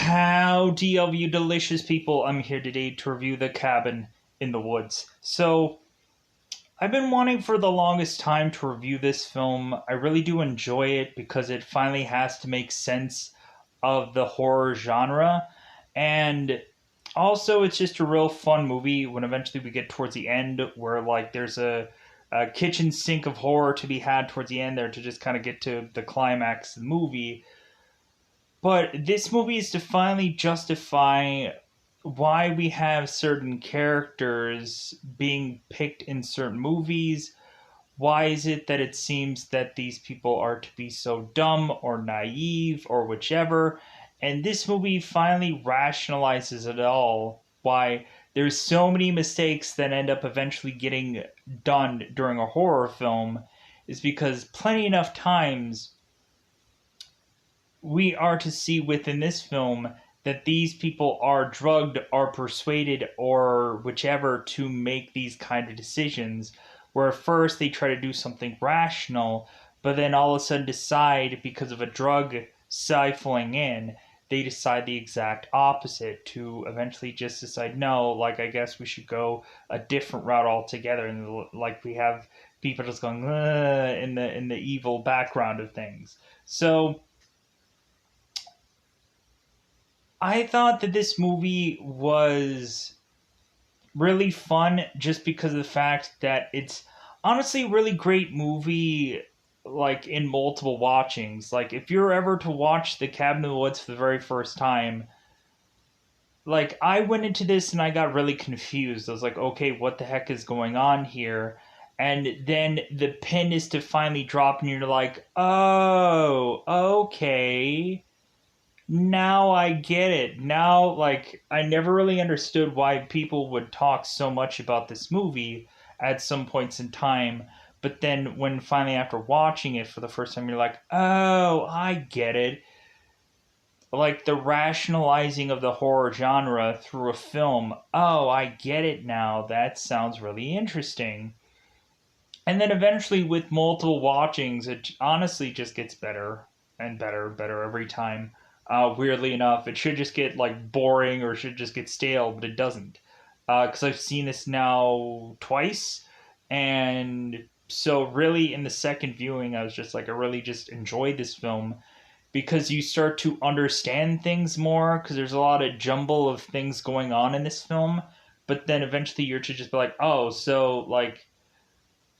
Howdy of you delicious people. I'm here today to review The Cabin in the Woods. So, I've been wanting for the longest time to review this film. I really do enjoy it because it finally has to make sense of the horror genre. And also, it's just a real fun movie when eventually we get towards the end where, like, there's a kitchen sink of horror to be had towards the end there to just kind of get to the climax of the movie. But this movie is to finally justify why we have certain characters being picked in certain movies. Why is it that it seems that these people are to be so dumb or naive or whichever? And this movie finally rationalizes it all. Why there's so many mistakes that end up eventually getting done during a horror film is because plenty enough times we are to see within this film that these people are drugged or persuaded or whichever to make these kind of decisions where first they try to do something rational but then all of a sudden decide because of a drug siphoning in they decide the exact opposite to eventually just decide no, like, I guess we should go a different route altogether, and like we have people just going in the evil background of things. So I thought that this movie was really fun just because of the fact that it's honestly a really great movie, like in multiple watchings. Like, if you're ever to watch The Cabin in the Woods for the very first time, like, I went into this and I got really confused. I was like, okay, what the heck is going on here? And then the pin is to finally drop, and you're like, oh, okay, now I get it. Now, like, I never really understood why people would talk so much about this movie at some points in time. But then, when finally after watching it for the first time, you're like, oh, I get it. Like, the rationalizing of the horror genre through a film. Oh, I get it now. That sounds really interesting. And then eventually, with multiple watchings, it honestly just gets better and better and better every time. Weirdly enough, it should just get like boring or should just get stale, but it doesn't. Because I've seen this now twice, and so really in the second viewing, I was just like, I really just enjoyed this film because you start to understand things more. Because there's a lot of jumble of things going on in this film, but then eventually you're to just be like, oh, so like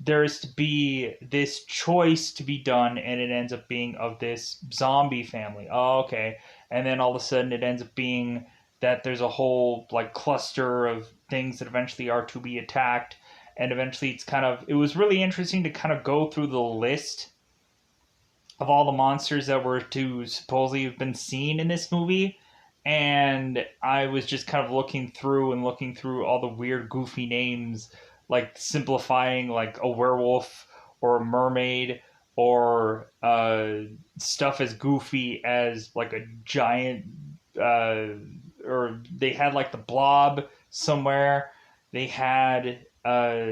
there is to be this choice to be done, and it ends up being of this zombie family. Oh, okay. And then all of a sudden it ends up being that there's a whole like cluster of things that eventually are to be attacked, and eventually it was really interesting to kind of go through the list of all the monsters that were to supposedly have been seen in this movie. And I was just kind of looking through all the weird, goofy names, like simplifying like a werewolf or a mermaid or stuff as goofy as like a giant, uh, or they had like the blob somewhere. They had God,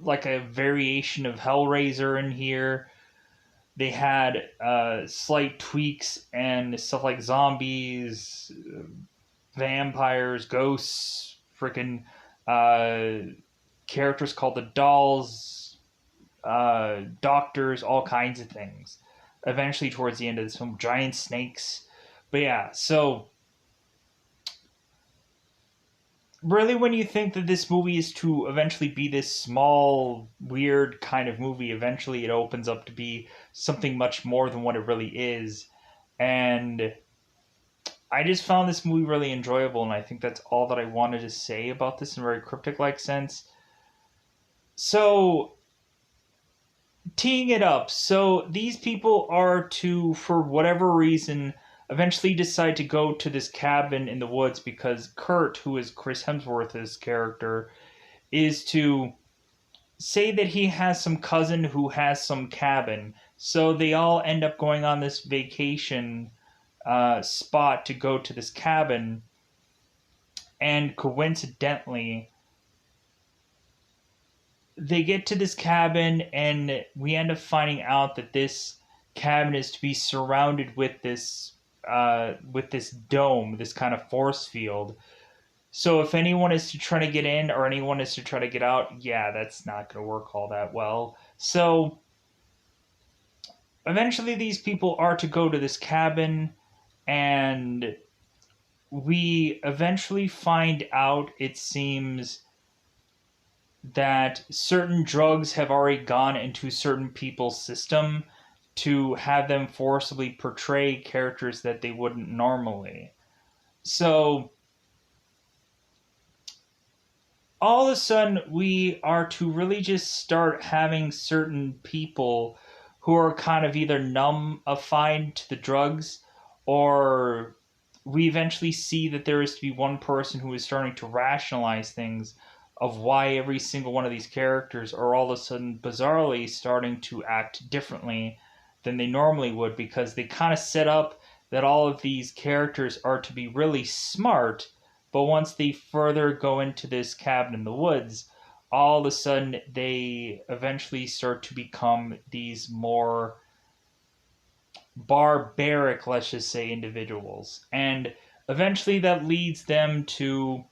like a variation of Hellraiser in here. They had slight tweaks and stuff like zombies, vampires, ghosts, freaking uh, characters called the dolls, doctors, all kinds of things. Eventually, towards the end of this film, giant snakes. But yeah, so really, when you think that this movie is to eventually be this small, weird kind of movie, eventually it opens up to be something much more than what it really is. And I just found this movie really enjoyable, and I think that's all that I wanted to say about this in a very cryptic like sense. So, teeing it up, so these people are to, for whatever reason, eventually decide to go to this cabin in the woods because Kurt, who is Chris Hemsworth's character, is to say that he has some cousin who has some cabin. So they all end up going on this vacation spot to go to this cabin, and coincidentally, they get to this cabin, and we end up finding out that this cabin is to be surrounded with this dome, this kind of force field. So if anyone is to try to get in or anyone is to try to get out, yeah, that's not going to work all that well. So eventually these people are to go to this cabin, and we eventually find out, it seems, that certain drugs have already gone into certain people's system to have them forcibly portray characters that they wouldn't normally. So all of a sudden, we are to really just start having certain people who are kind of either numbified to the drugs, or we eventually see that there is to be one person who is starting to rationalize things of why every single one of these characters are all of a sudden bizarrely starting to act differently than they normally would, because they kind of set up that all of these characters are to be really smart, but once they further go into this cabin in the woods, all of a sudden they eventually start to become these more barbaric, let's just say, individuals. And eventually that leads them to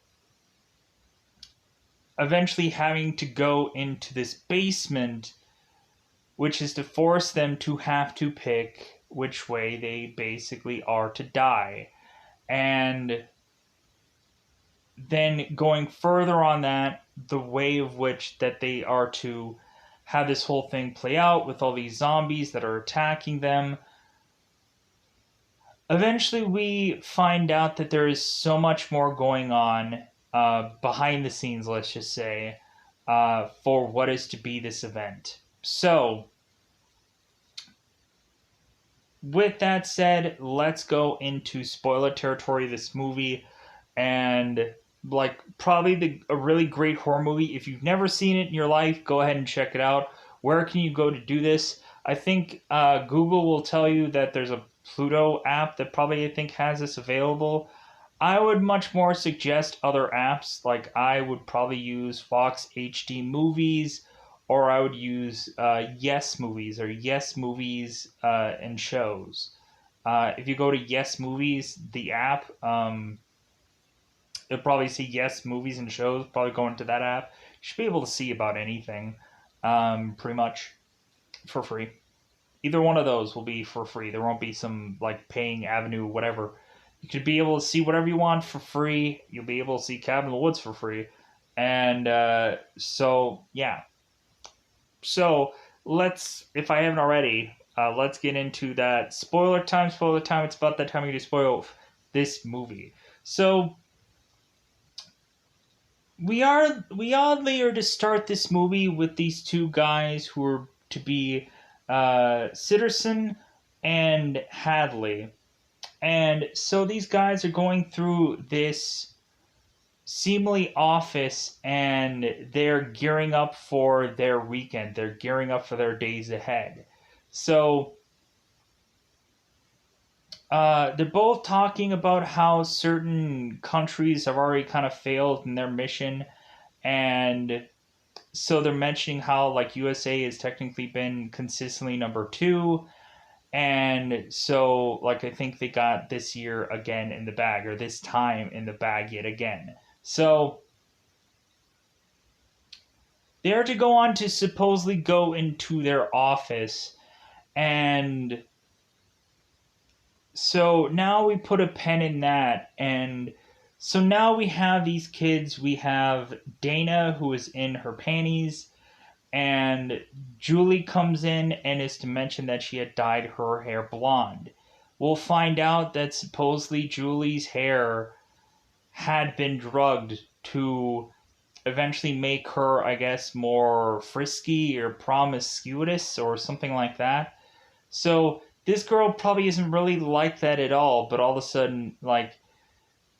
eventually having to go into this basement, which is to force them to have to pick which way they basically are to die. And then going further on that, the way of which that they are to have this whole thing play out with all these zombies that are attacking them. Eventually, we find out that there is so much more going on behind the scenes, let's just say, for what is to be this event. So, with that said, let's go into spoiler territory of this movie. And like, probably a really great horror movie. If you've never seen it in your life, go ahead and check it out. Where can you go to do this? I think Google will tell you that there's a Pluto app that probably, I think, has this available. I would much more suggest other apps. Like, I would probably use Fox HD Movies, or I would use Yes Movies, or Yes Movies and Shows. If you go to Yes Movies, the app, you'll probably see Yes Movies and Shows. Probably go into that app. You should be able to see about anything, pretty much for free. Either one of those will be for free. There won't be some like paying avenue, whatever. You could be able to see whatever you want for free. You'll be able to see Cabin in the Woods for free. And so, yeah. So, let's, if I haven't already, let's get into that spoiler time. Spoiler time. It's about that time you to spoil this movie. So, we oddly are to start this movie with these two guys who are to be Sitterson and Hadley. And so these guys are going through this seemingly office, and they're gearing up for their weekend. They're gearing up for their days ahead. So they're both talking about how certain countries have already kind of failed in their mission, and so they're mentioning how like USA has technically been consistently number two, and so like I think they got this year again in the bag, or this time in the bag yet again. So they're to go on to supposedly go into their office, and so now we put a pen in that, and so now we have these kids. We have Dana, who is in her panties, and Julie comes in and is to mention that she had dyed her hair blonde. We'll find out that supposedly Julie's hair had been drugged to eventually make her, I guess, more frisky or promiscuous or something like that. So this girl probably isn't really like that at all, but all of a sudden, like,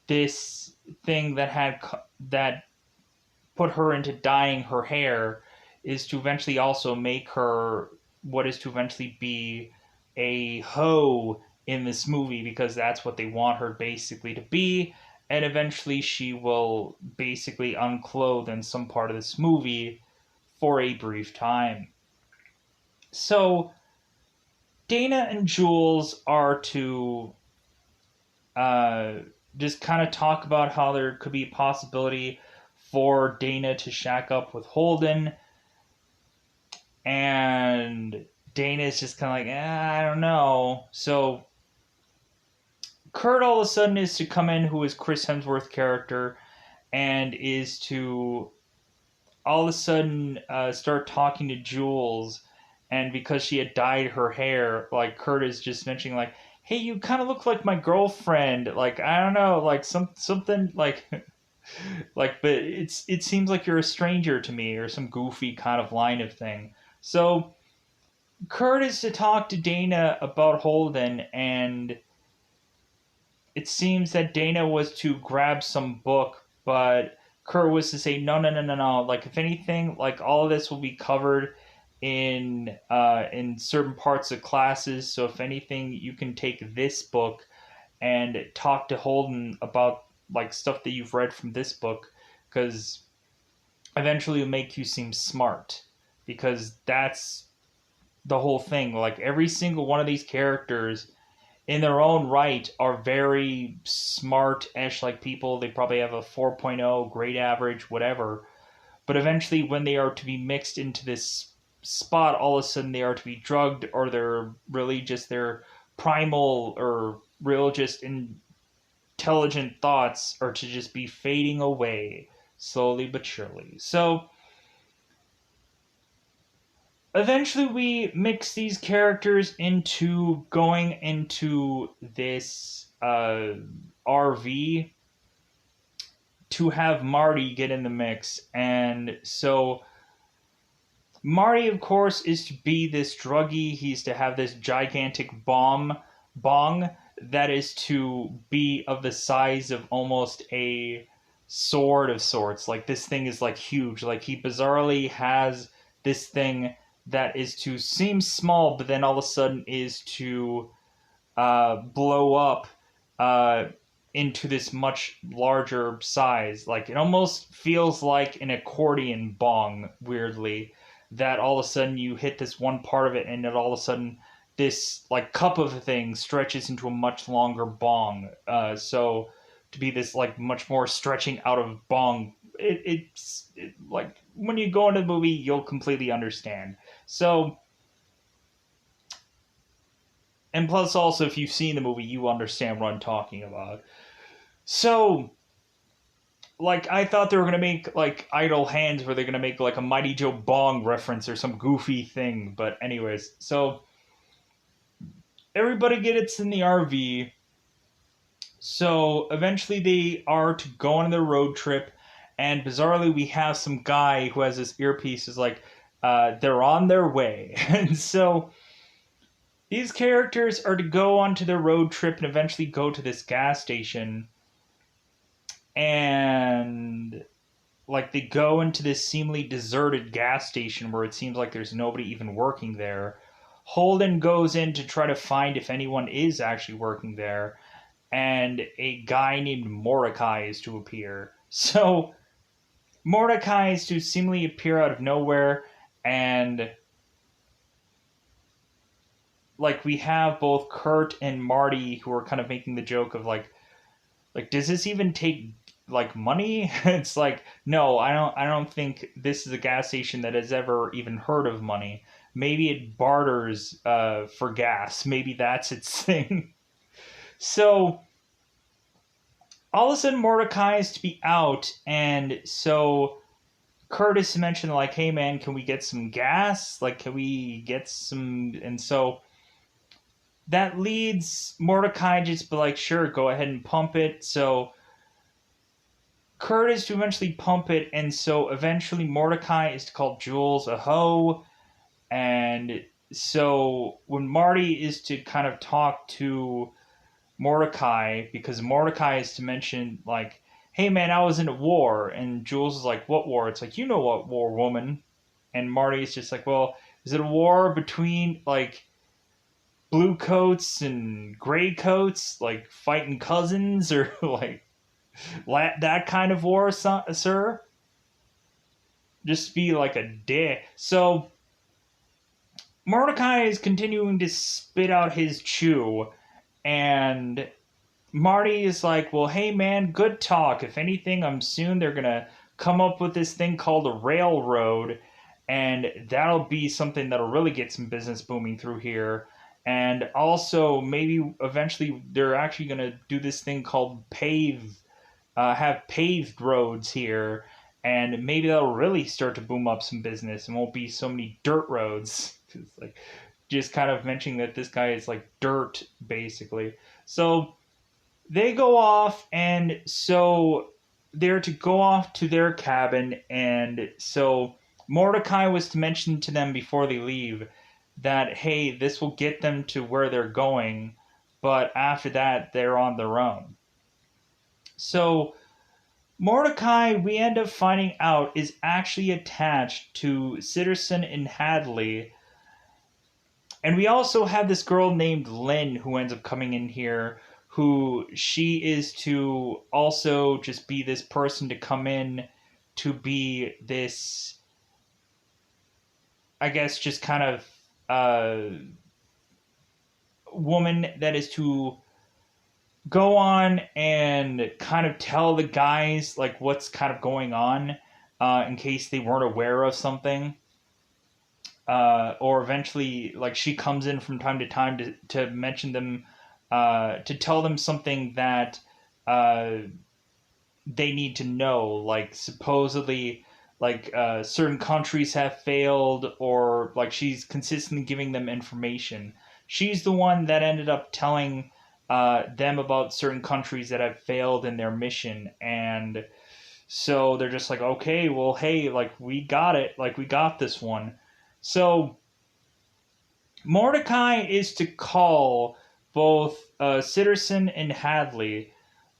this thing that put her into dyeing her hair is to eventually also make her what is to eventually be a hoe in this movie, because that's what they want her basically to be. And eventually she will basically unclothe in some part of this movie for a brief time. So Dana and Jules are to uh, just kind of talk about how there could be a possibility for Dana to shack up with Holden, and Dana's just kind of like, I don't know. So Kurt all of a sudden is to come in, who is Chris Hemsworth's character, and is to all of a sudden start talking to Jules, and because she had dyed her hair, like Kurt is just mentioning like, "Hey, you kind of look like my girlfriend." Like I don't know, like something like like, but it seems like you're a stranger to me, or some goofy kind of line of thing. So Kurt is to talk to Dana about Holden, and it seems that Dana was to grab some book, but Kurt was to say no, no, no, no, no. Like if anything, like all of this will be covered in certain parts of classes. So if anything, you can take this book and talk to Holden about like stuff that you've read from this book, because eventually it'll make you seem smart. Because that's the whole thing. Like every single one of these characters in their own right are very smart-ish like people. They probably have a 4.0 grade average, whatever. But eventually when they are to be mixed into this spot, all of a sudden they are to be drugged, or they're really just their primal or real just intelligent thoughts are to just be fading away slowly but surely. So eventually we mix these characters into going into this RV to have Marty get in the mix. And so Marty, of course, is to be this druggie. He's to have this gigantic bong that is to be of the size of almost a sword of sorts. Like this thing is like huge. Like he bizarrely has this thing that is to seem small, but then all of a sudden is to blow up uh, into this much larger size. Like it almost feels like an accordion bong, weirdly, that all of a sudden you hit this one part of it, and then all of a sudden this like cup of a thing stretches into a much longer bong. So to be this like much more stretching out of bong, like when you go into the movie, you'll completely understand. So, and plus also if you've seen the movie, you understand what I'm talking about. So, like, I thought they were gonna make like Idle Hands, where they're gonna make like a Mighty Joe Bong reference or some goofy thing. But anyways, so everybody gets in the RV. So eventually they are to go on their road trip, and bizarrely we have some guy who has this earpiece is like, they're on their way, and so these characters are to go onto their road trip and eventually go to this gas station, and like they go into this seemingly deserted gas station where it seems like there's nobody even working there. Holden goes in to try to find if anyone is actually working there, and a guy named Mordecai is to appear. So Mordecai is to seemingly appear out of nowhere, and like we have both Kurt and Marty who are kind of making the joke of like does this even take like money? It's like no, I don't think this is a gas station that has ever even heard of money. Maybe it barters for gas. Maybe that's its thing. So all of a sudden Mordecai is to be out, and so Curtis mentioned like, "Hey man, can we get some gas? Like, can we get some?" And so that leads Mordecai just be like, "Sure, go ahead and pump it." So Curtis to eventually pump it, and so eventually Mordecai is to call Jules a hoe, and so when Marty is to kind of talk to Mordecai, because Mordecai is to mention like, "Hey man, I was in a war," and Jules is like, "What war?" It's like, "You know what war, woman." And Marty is just like, "Well, is it a war between like blue coats and gray coats, like fighting cousins, or like that kind of war, sir?" Just be like a dick. So Mordecai is continuing to spit out his chew, and Marty is like, well, hey man, good talk. If anything, I'm soon they're gonna come up with this thing called a railroad, and that'll be something that'll really get some business booming through here. And also, maybe eventually they're actually gonna do this thing called have paved roads here, and maybe that'll really start to boom up some business and won't be so many dirt roads. It's like just kind of mentioning that this guy is like dirt basically. So they go off, and so they're to go off to their cabin, and so Mordecai was to mention to them before they leave that hey, this will get them to where they're going, but after that they're on their own. So Mordecai, we end up finding out, is actually attached to Sitterson and Hadley. And we also have this girl named Lynn who ends up coming in here, who she is to also just be this person to come in to be this, I guess, just kind of woman that is to go on and kind of tell the guys like what's kind of going on in case they weren't aware of something. Or eventually, like she comes in from time to time to mention them, to tell them something that uh, they need to know. Like supposedly, like certain countries have failed, or like she's consistently giving them information. She's the one that ended up telling them about certain countries that have failed in their mission, and so they're just like, okay, well, hey, like we got it, like we got this one. So Mordecai is to call both Sitterson and Hadley.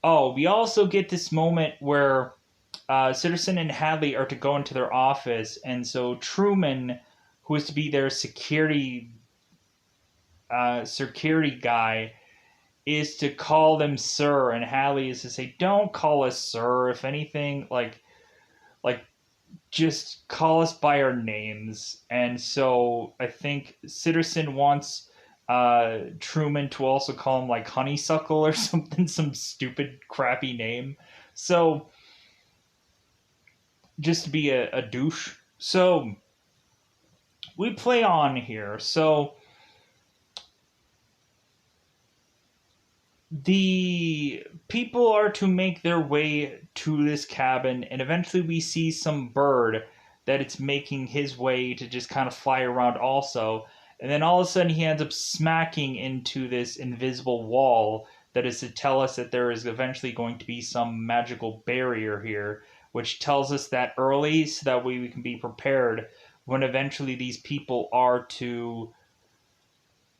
Oh, we also get this moment where Sitterson and Hadley are to go into their office, and so Truman, who is to be their security guy, is to call them sir, and Hadley is to say, "Don't call us sir. If anything, like just call us by our names." And so I think Sitterson wants Truman to also call him like Honeysuckle or something, some stupid, crappy name. So just to be a douche. So we play on here. So the people are to make their way to this cabin, and eventually we see some bird that it's making his way to just kind of fly around also. And then all of a sudden he ends up smacking into this invisible wall that is to tell us that there is eventually going to be some magical barrier here, which tells us that early so that way we can be prepared when eventually these people are to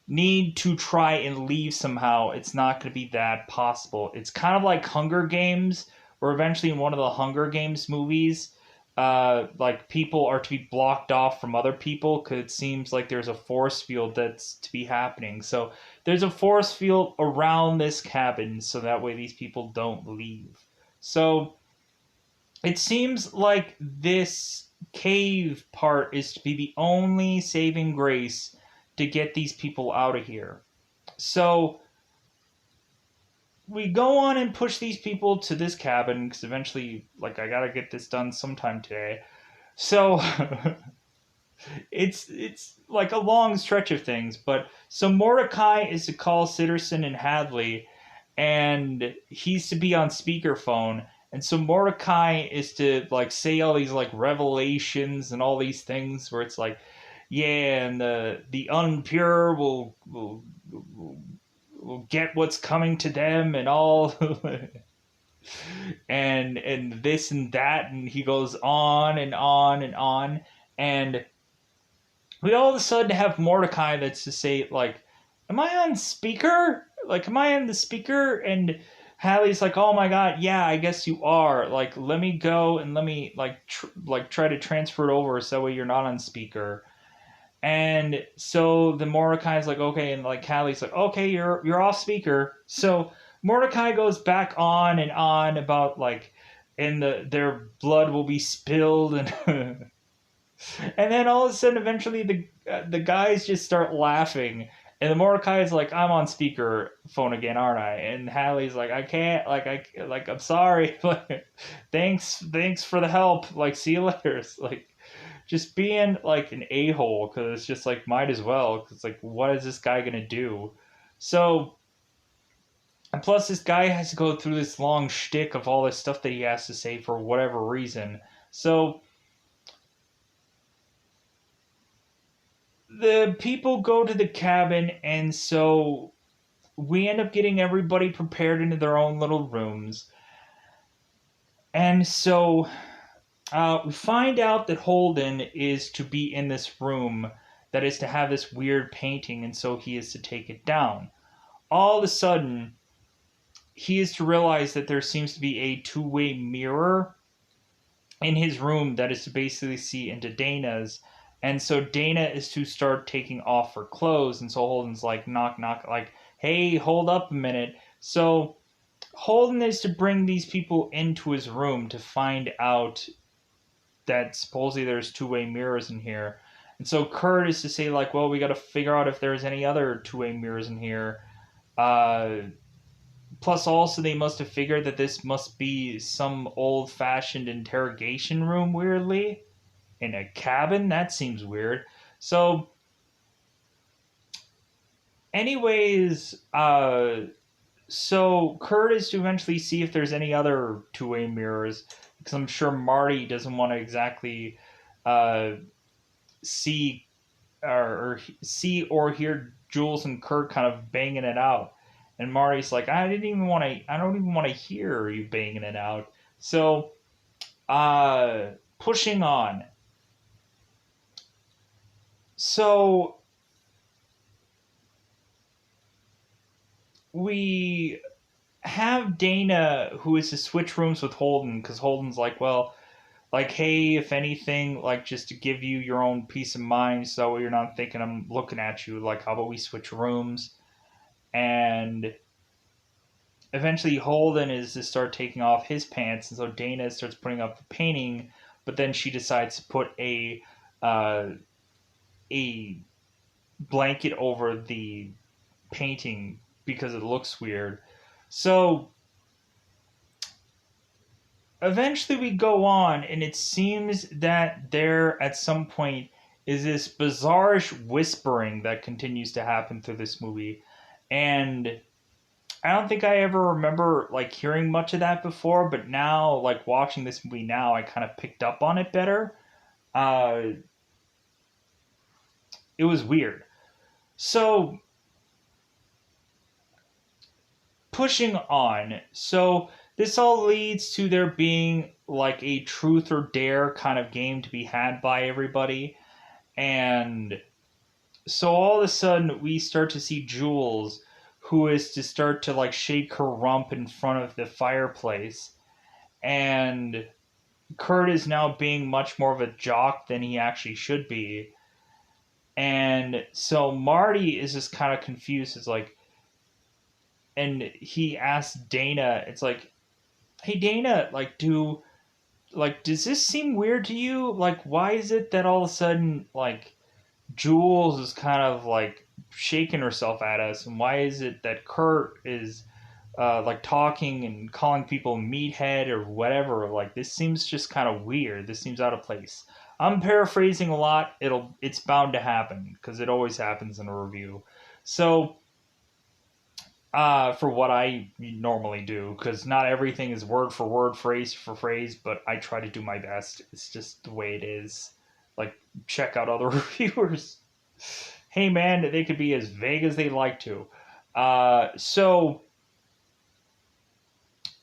need to try and leave somehow. It's not going to be that possible. It's kind of like Hunger Games, where eventually in one of the Hunger Games movies, like people are to be blocked off from other people because it seems like there's a force field that's to be happening. So there's a force field around this cabin so that way these people don't leave. So it seems like this cave part is to be the only saving grace to get these people out of here. So we go on and push these people to this cabin because eventually, like, I gotta get this done sometime today. So it's like a long stretch of things, but so Mordecai is to call Sitterson and Hadley, and he's to be on speakerphone. And so Mordecai is to like say all these like revelations and all these things where it's like, yeah, and the unpure will get what's coming to them and all, and this and that, and he goes on and on and on, and we all of a sudden have Mordecai that's to say like, "Am I on speaker? Like, am I on the speaker?" And Hallie's like, "Oh my god, yeah, I guess you are. Like, let me go and let me like try to transfer it over so that way you're not on speaker." And so the Mordecai's like, okay, and like Hallie's like, okay, you're off speaker. So Mordecai goes back on and on about like, and their blood will be spilled, and And then all of a sudden, eventually, the guys just start laughing, and the Mordecai is like, "I'm on speaker phone again, aren't I?" And Hallie's like, "I can't, I'm sorry, like, thanks for the help, like, see you later." It's like just being like an a hole because it's just like might as well because like what is this guy gonna do? So and plus, this guy has to go through this long shtick of all this stuff that he has to say for whatever reason. So the people go to the cabin, and so we end up getting everybody prepared into their own little rooms. And so we find out that Holden is to be in this room that is to have this weird painting, and so he is to take it down. All of a sudden, he is to realize that there seems to be a two-way mirror in his room that is to basically see into Dana's. And so Dana is to start taking off her clothes. And so Holden's like, knock, knock, like, hey, hold up a minute. So Holden is to bring these people into his room to find out that supposedly there's two-way mirrors in here. And so Kurt is to say, like, well, we got to figure out if there's any other two-way mirrors in here. Uh, Plus, also, they must have figured that this must be some old fashioned interrogation room, weirdly. In a cabin? That seems weird. So, anyways, so Kurt is to eventually see if there's any other two way mirrors, because I'm sure Marty doesn't want to exactly uh, see or see or hear Jules and Kurt kind of banging it out. And Marty's like, I don't even want to hear you banging it out. So, pushing on. So we have Dana who is to switch rooms with Holden because Holden's like, well, like, hey, if anything, like, just to give you your own peace of mind so you're not thinking I'm looking at you, like, how about we switch rooms? And eventually Holden is to start taking off his pants, and so Dana starts putting up the painting, but then she decides to put uh, a blanket over the painting because it looks weird. So eventually we go on, and it seems that there at some point is this bizarre whispering that continues to happen through this movie, and I don't think I ever remember like hearing much of that before, but now like watching this movie now, I kind of picked up on it better. Uh, it was weird. So pushing on. So this all leads to there being like a truth or dare kind of game to be had by everybody. And so all of a sudden we start to see Jules, who is to start to like shake her rump in front of the fireplace. And Kurt is now being much more of a jock than he actually should be. And so Marty is just kind of confused. It's like, and he asks Dana, it's like, hey Dana, does this seem weird to you? Like, why is it that all of a sudden, like, Jules is kind of like shaking herself at us, and why is it that Kurt is like talking and calling people meathead or whatever? Like, this seems just kind of weird. This seems out of place. I'm paraphrasing a lot. It's bound to happen because it always happens in a review. So for what I normally do, because not everything is word for word, phrase for phrase, but I try to do my best. It's just the way it is. Like, check out other reviewers. Hey, man, they could be as vague as they like to. So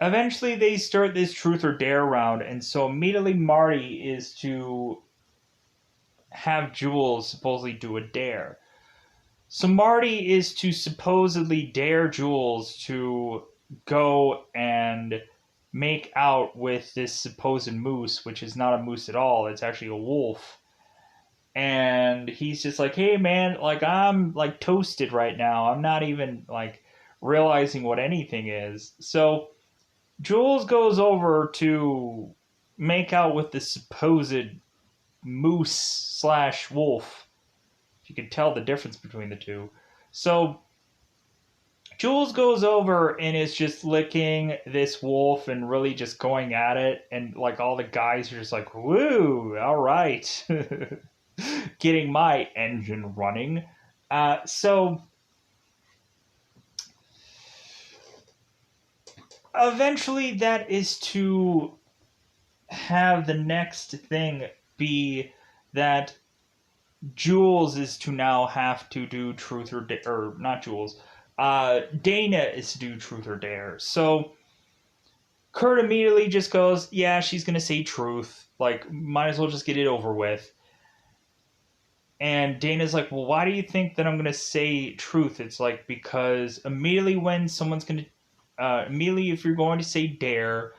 eventually they start this truth or dare round, and so immediately Marty is to have Jules supposedly do a dare. So Marty is to supposedly dare Jules to go and make out with this supposed moose, which is not a moose at all. It's actually a wolf. And he's just like, hey man, like I'm like toasted right now. I'm not even like realizing what anything is. So Jules goes over to make out with the supposed moose slash wolf. If you could tell the difference between the two. So Jules goes over and is just licking this wolf and really just going at it, and like all the guys are just like, "Woo, all right," getting my engine running. So eventually, that is to have the next thing be that Jules is to now have to do truth or dare, or not Jules. Dana is to do truth or dare. So Kurt immediately just goes, "Yeah, she's gonna say truth. Like, might as well just get it over with." And Dana's like, "Well, why do you think that I'm gonna say truth?" It's like, because immediately when someone's gonna, immediately if you're going to say dare,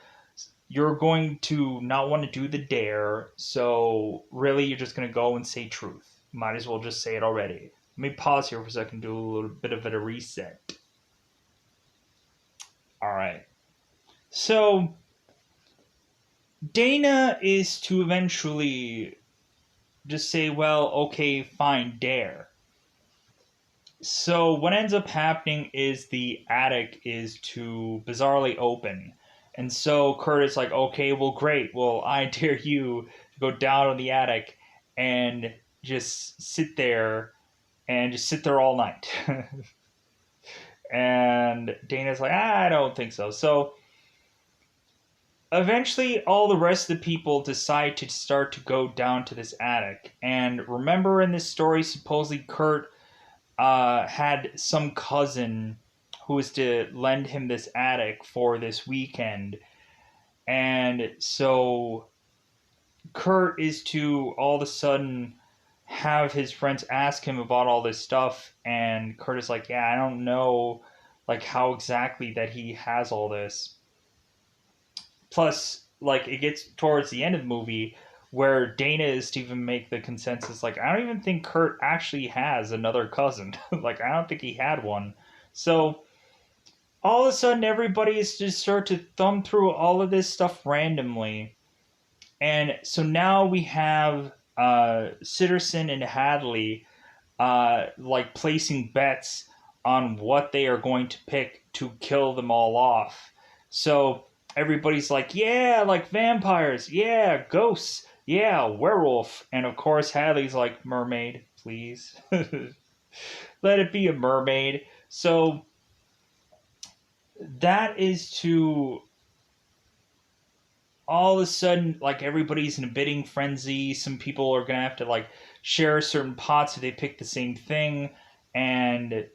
you're going to not want to do the dare. So really, you're just gonna go and say truth. Might as well just say it already. Let me pause here for a second, do a little bit of a reset. All right. So Dana is to eventually just say, well, okay, fine, dare. So what ends up happening is the attic is to bizarrely open. And so Kurt is like, okay, well, great. Well, I dare you to go down on the attic and just sit there and just sit there all night. And Dana's like, I don't think so. So eventually, all the rest of the people decide to start to go down to this attic. And remember, in this story, supposedly Kurt had some cousin who was to lend him this attic for this weekend. And so Kurt is to all of a sudden have his friends ask him about all this stuff. And Kurt is like, yeah, I don't know like how exactly that he has all this. Plus, like, it gets towards the end of the movie where Dana is to even make the consensus, like, I don't even think Kurt actually has another cousin. Like, I don't think he had one. So all of a sudden, everybody is just start to thumb through all of this stuff randomly. And so now we have Sitterson and Hadley like placing bets on what they are going to pick to kill them all off. So everybody's like, yeah, like vampires, yeah, ghosts, yeah, werewolf. And of course, Hadley's like, mermaid, please. Let it be a mermaid. So that is to all of a sudden, like, everybody's in a bidding frenzy. Some people are gonna have to like share certain pots if they pick the same thing. And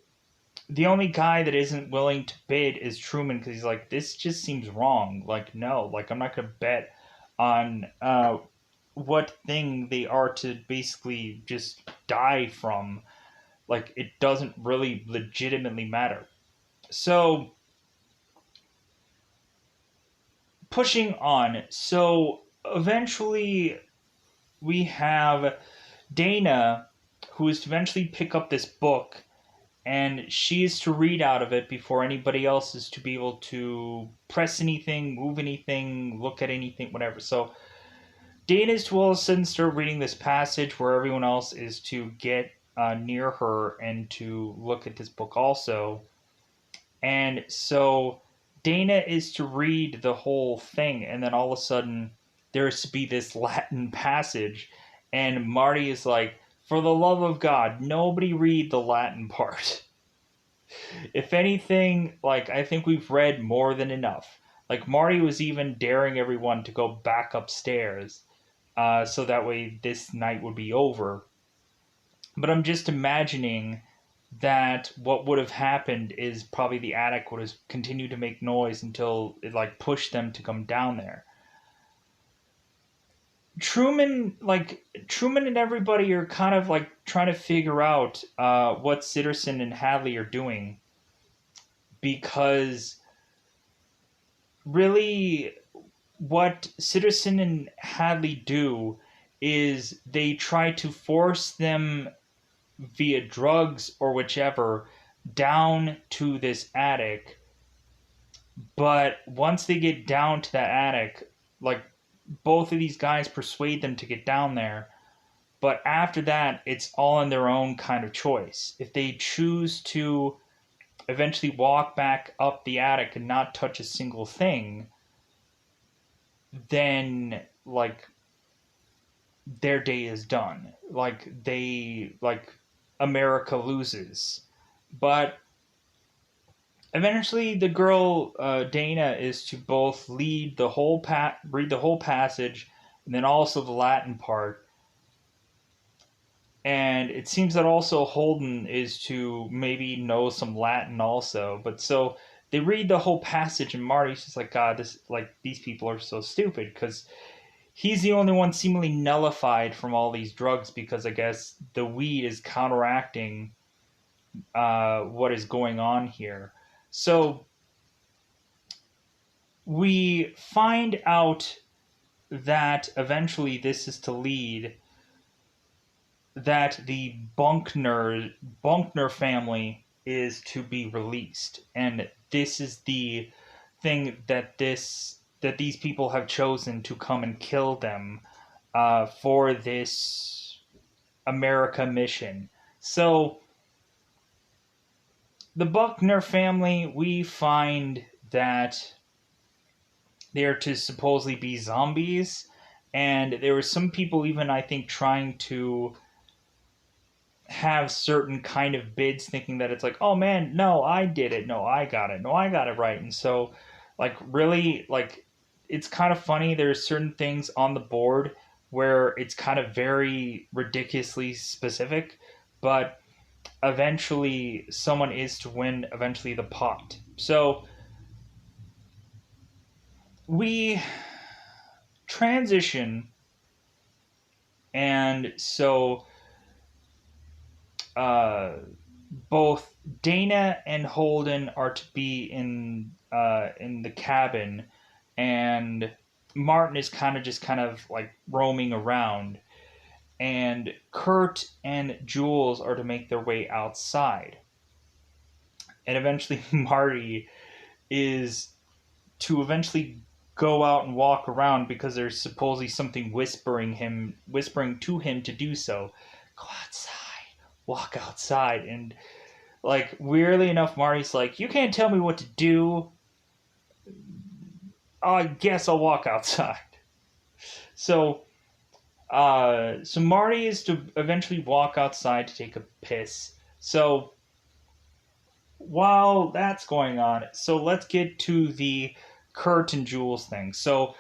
the only guy that isn't willing to bid is Truman, because he's like, this just seems wrong. Like, no, like, I'm not gonna bet on what thing they are to basically just die from. Like, it doesn't really legitimately matter. So pushing on. So eventually we have Dana, who is to eventually pick up this book, and she is to read out of it before anybody else is to be able to press anything, move anything, look at anything, whatever. So Dana is to all of a sudden start reading this passage where everyone else is to get near her and to look at this book also. And so Dana is to read the whole thing, and then all of a sudden there's to be this Latin passage, and Marty is like, for the love of God, nobody read the Latin part. If anything, like, I think we've read more than enough. Like, Marty was even daring everyone to go back upstairs, so that way this night would be over. But I'm just imagining that what would have happened is probably the attic would have continued to make noise until it like pushed them to come down there. Truman and everybody are kind of like trying to figure out what Sitterson and Hadley are doing, because really what Sitterson and Hadley do is they try to force them via drugs or whichever down to this attic. But once they get down to that attic, like, both of these guys persuade them to get down there. But after that, it's all on their own kind of choice. If they choose to eventually walk back up the attic and not touch a single thing, then like their day is done. Like America loses. But eventually, the girl Dana is to both read the whole passage, and then also the Latin part. And it seems that also Holden is to maybe know some Latin also. But so they read the whole passage, and Marty's just like, God, this like these people are so stupid because he's the only one seemingly nullified from all these drugs because I guess the weed is counteracting what is going on here. So we find out that eventually this is to lead that the Bunkner family is to be released, and this is the thing that these people have chosen to come and kill them for this America mission. So the Buckner family, we find that they are to supposedly be zombies, and there were some people even I think trying to have certain kind of bids thinking that it's like, oh man, no, I did it, no, I got it, no, I got it right. And so like really like it's kind of funny, there's certain things on the board where it's kind of very ridiculously specific, but eventually someone is to win eventually the pot. So we transition, and so uh, both Dana and Holden are to be in the cabin, and Martin is kind of like roaming around, and Kurt and Jules are to make their way outside, and eventually Marty is to eventually go out and walk around because there's supposedly something whispering to him to do so. Go outside, walk outside, and like weirdly enough, Marty's like, "You can't tell me what to do. I guess I'll walk outside." So, so Marty is to eventually walk outside to take a piss. So while that's going on, so let's get to the Kurt and Jules thing. So,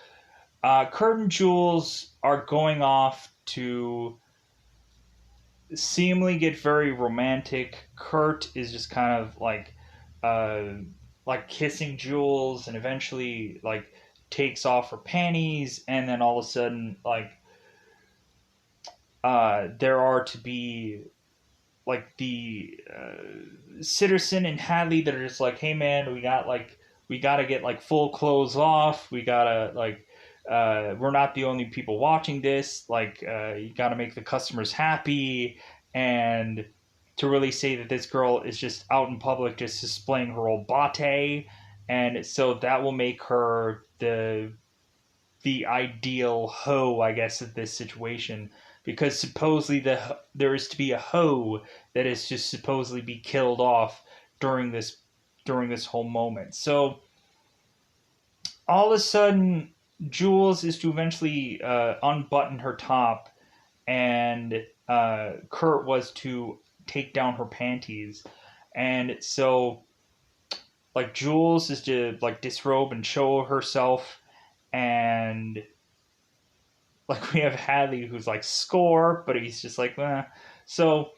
Kurt and Jules are going off to seemingly get very romantic. Kurt is just kind of uh, like kissing Jules, and eventually like takes off her panties, and then all of a sudden like there are to be like the Sitterson and Hadley that are just like, hey man, we gotta get like full clothes off. We gotta like we're not the only people watching this. Like you gotta make the customers happy, and to really say that this girl is just out in public just displaying her old bate, and so that will make her the ideal hoe, I guess, of this situation, because supposedly there is to be a hoe that is to supposedly be killed off during this whole moment. So all of a sudden, Jules is to eventually unbutton her top, and Kurt was to take down her panties, and so like Jules is to like disrobe and show herself, and like we have Hadley who's like score, but he's just like, eh. So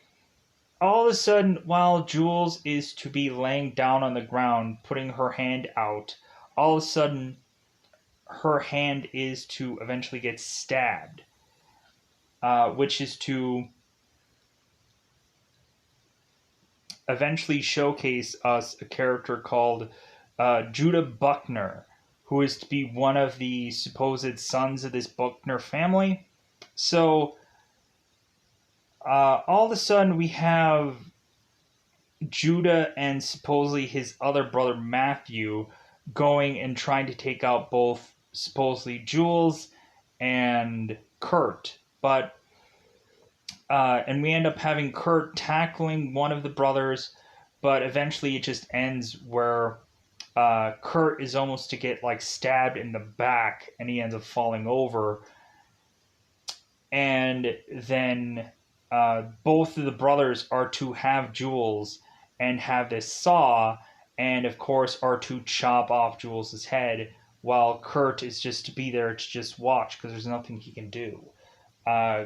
all of a sudden, while Jules is to be laying down on the ground, putting her hand out, all of a sudden her hand is to eventually get stabbed, which is to eventually showcase us a character called Judah Buckner, who is to be one of the supposed sons of this Buckner family. So all of a sudden we have Judah and supposedly his other brother Matthew going and trying to take out both supposedly Jules and Kurt. But and we end up having Kurt tackling one of the brothers, but eventually it just ends where Kurt is almost to get like stabbed in the back, and he ends up falling over. And then both of the brothers are to have Jules and have this saw, and of course are to chop off Jules's head, while Kurt is just to be there to just watch because there's nothing he can do. Uh,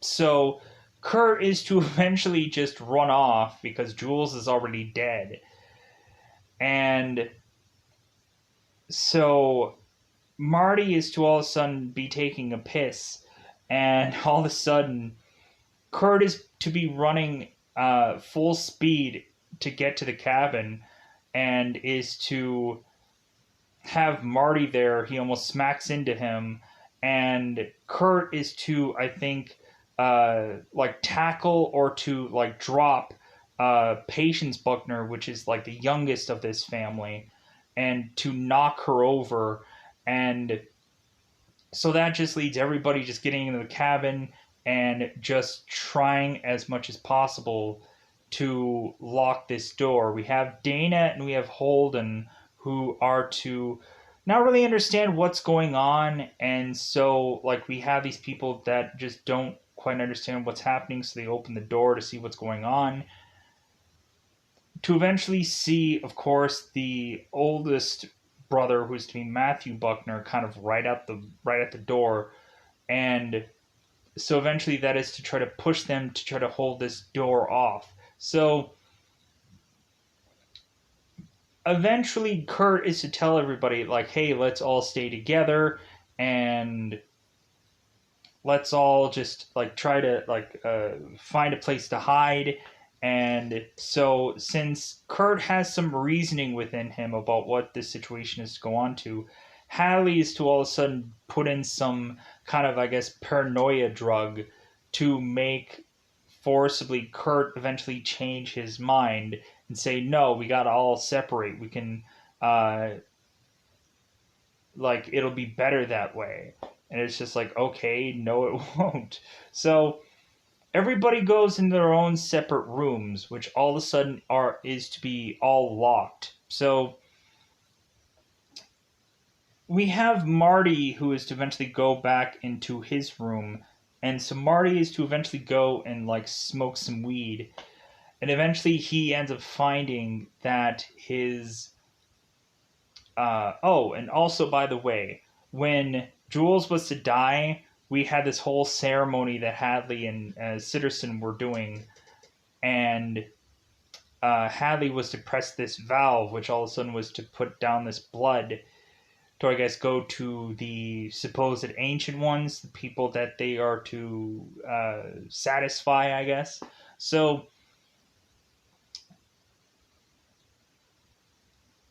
so Kurt is to eventually just run off because Jules is already dead. And so Marty is to all of a sudden be taking a piss, and all of a sudden Kurt is to be running full speed to get to the cabin, and is to have Marty there. He almost smacks into him, and Kurt is to, I think, like tackle or to like drop Patience Buckner, which is like the youngest of this family, and to knock her over. And so that just leads everybody just getting into the cabin and just trying as much as possible to lock this door. We have Dana and we have Holden, who are to not really understand what's going on, and so like we have these people that just don't quite understand what's happening, so they open the door to see what's going on, to eventually see, of course, the oldest brother, who's to be Matthew Buckner, kind of right at the door. And so eventually that is to try to push them to try to hold this door off. So eventually Kurt is to tell everybody, like, hey, let's all stay together, and let's all just like try to like find a place to hide. And so since Kurt has some reasoning within him about what this situation is to go on to, Hadley is to all of a sudden put in some kind of, I guess, paranoia drug to make forcibly Kurt eventually change his mind and say, no, we gotta all separate. We can, like, it'll be better that way. And it's just like, okay, no, it won't. So everybody goes in their own separate rooms, which all of a sudden is to be all locked. So we have Marty, who is to eventually go back into his room, and so Marty is to eventually go and like smoke some weed, and eventually he ends up finding that his oh, and also, by the way, when Jules was to die, we had this whole ceremony that Hadley and Sitterson were doing, and Hadley was to press this valve, which all of a sudden was to put down this blood to, I guess, go to the supposed ancient ones, the people that they are to satisfy, I guess. So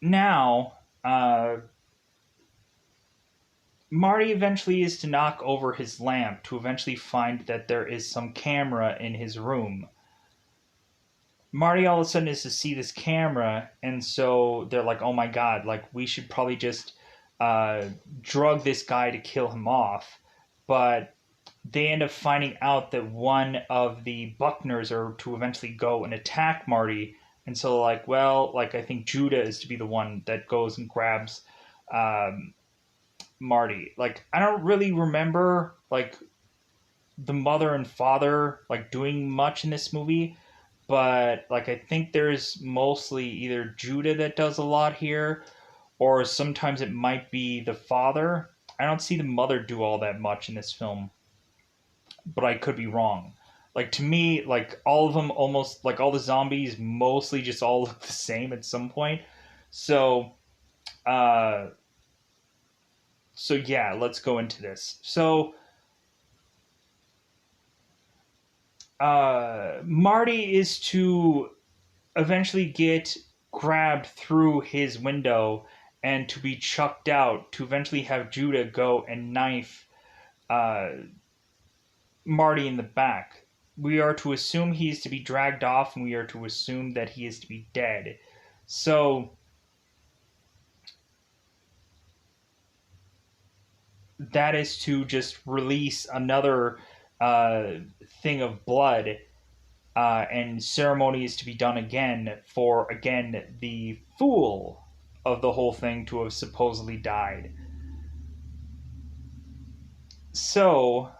now, Marty eventually is to knock over his lamp to eventually find that there is some camera in his room. Marty all of a sudden is to see this camera, and so they're like, oh my god, like we should probably just drug this guy to kill him off. But they end up finding out that one of the Buckners are to eventually go and attack Marty. And so, like, well, like, I think Judah is to be the one that goes and grabs Marty. Like, I don't really remember, like, the mother and father, like, doing much in this movie. But, like, I think there's mostly either Judah that does a lot here, or sometimes it might be the father. I don't see the mother do all that much in this film, but I could be wrong. Like, to me, like, all of them almost, like, all the zombies mostly just all look the same at some point. So, uh, so yeah, let's go into this. So, Marty is to eventually get grabbed through his window and to be chucked out, to eventually have Judah go and knife uh, Marty in the back. We are to assume he is to be dragged off, and we are to assume that he is to be dead. So that is to just release another uh, thing of blood, and ceremony is to be done again for again the fool of the whole thing to have supposedly died. So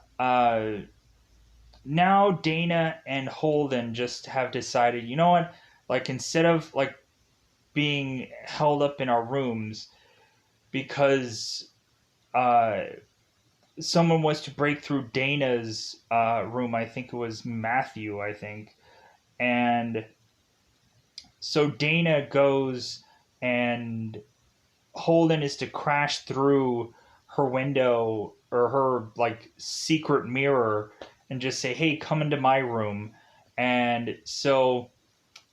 now Dana and Holden just have decided, you know what? Like instead of like being held up in our rooms because uh, someone was to break through Dana's room. I think it was Matthew. I think, and so Dana goes and Holden is to crash through her window or her like secret mirror and just say, "Hey, come into my room." And so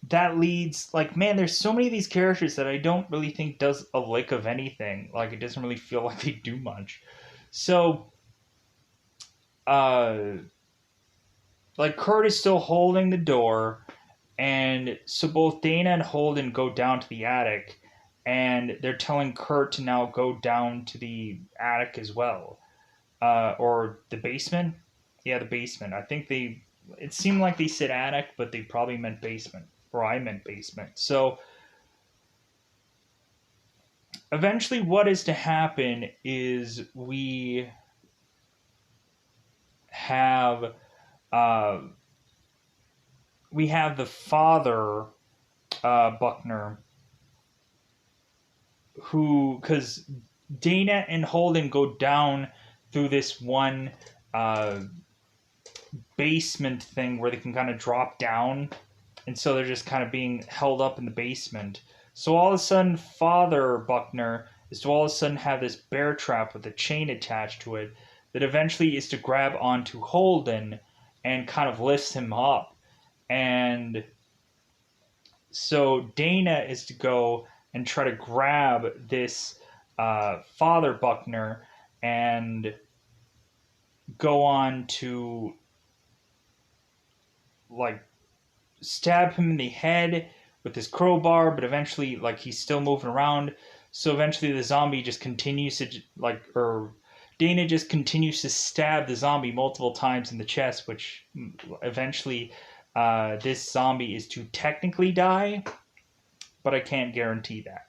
that leads like man, there's so many of these characters that I don't really think does a lick of anything. Like it doesn't really feel like they do much. So uh like Kurt is still holding the door, and so both Dana and Holden go down to the attic, and they're telling Kurt to now go down to the attic as well, or the basement. Yeah, the basement. I think they. It seemed like they said attic, but they probably meant basement, or I meant basement. So eventually, what is to happen is have uh, we have the father Buckner who because Dana and Holden go down through this one uh, basement thing where they can kind of drop down, and so they're just kind of being held up in the basement. So all of a sudden, Father Buckner is to all of a sudden have this bear trap with a chain attached to it that eventually is to grab onto Holden and kind of lifts him up. And so Dana is to go and try to grab this Father Buckner and go on to like stab him in the head with his crowbar, but eventually like he's still moving around. So eventually the zombie just continues to like or Dana just continues to stab the zombie multiple times in the chest, which eventually this zombie is to technically die, but I can't guarantee that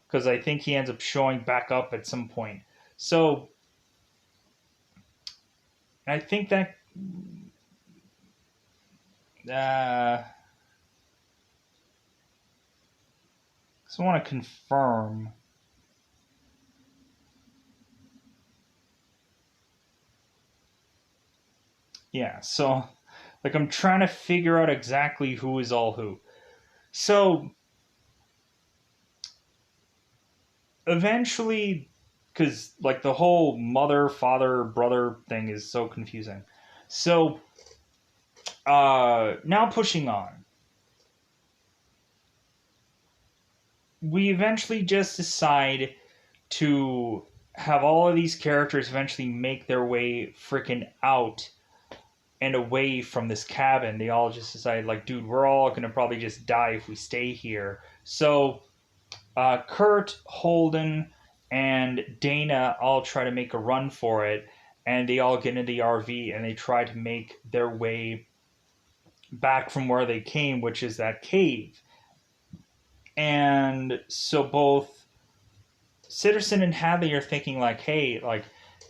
because I think he ends up showing back up at some point. So I think that uh, so I want to confirm. Yeah, so like I'm trying to figure out exactly who is all who. So eventually, because like the whole mother, father, brother thing is so confusing. So now pushing on, we eventually just decide to have all of these characters eventually make their way freaking out and away from this cabin. They all just decide like, dude, we're all gonna probably just die if we stay here. So Kurt, Holden, and Dana all try to make a run for it, and they all get into the RV and they try to make their way back from where they came, which is that cave. And so both Citizen and Hadley are thinking like, hey, like,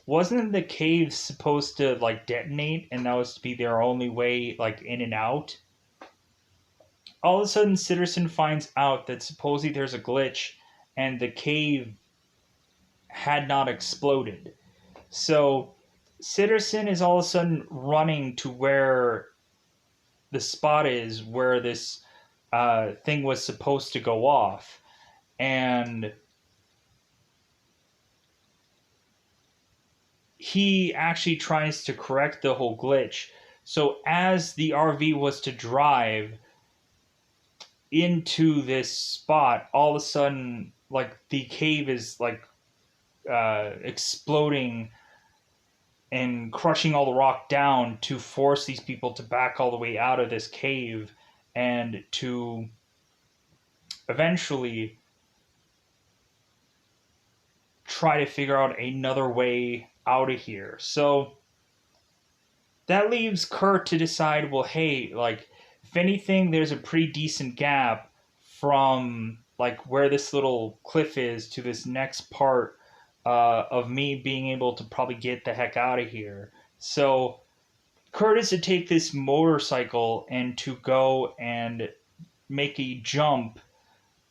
wasn't the cave supposed to like detonate, and that was to be their only way like in and out? All of a sudden, Citizen finds out that supposedly there's a glitch, and the cave had not exploded. So Citizen is all of a sudden running to where the spot is where this thing was supposed to go off. And he actually tries to correct the whole glitch. So as the RV was to drive into this spot, all of a sudden, like the cave is like exploding and crushing all the rock down to force these people to back all the way out of this cave and to eventually try to figure out another way out of here. So that leaves Kurt to decide, well, hey, like, if anything, there's a pretty decent gap from like where this little cliff is to this next part of me being able to probably get the heck out of here. So Kurt is to take this motorcycle and to go and make a jump